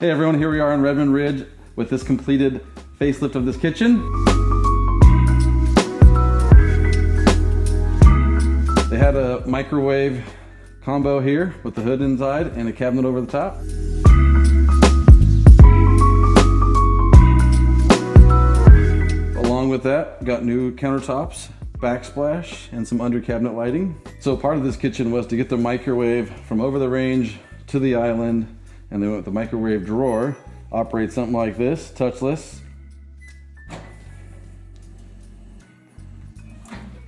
Hey everyone, here we are on Redmond Ridge with this completed facelift of this kitchen. They had a microwave combo here with the hood inside and a cabinet over the top. Along with that, got new countertops, backsplash, and some under cabinet lighting. So part of this kitchen was to get the microwave from over the range to the island, and they went with the microwave drawer. Operates something like this, touchless.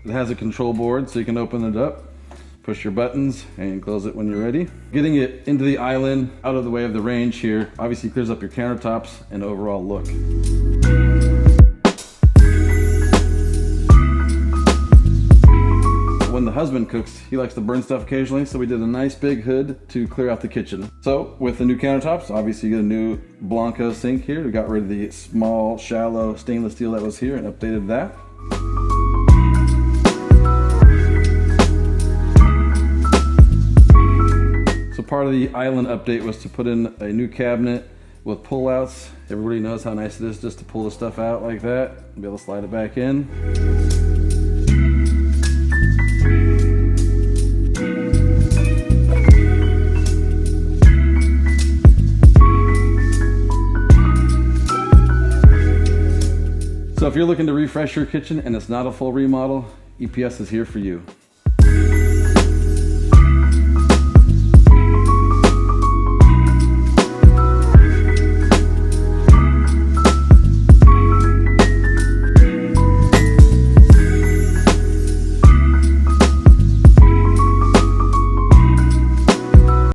It has a control board so you can open it up, push your buttons, and close it when you're ready. Getting it into the island, out of the way of the range here, obviously clears up your countertops and overall look. When the husband cooks, he likes to burn stuff occasionally, so we did a nice big hood to clear out the kitchen. So with the new countertops, obviously you get a new Blanco sink here. We got rid of the small, shallow stainless steel that was here and updated that. So part of the island update was to put in a new cabinet with pull-outs. Everybody knows how nice it is just to pull the stuff out like that, be able to slide it back in. So if you're looking to refresh your kitchen and it's not a full remodel, EPS is here for you.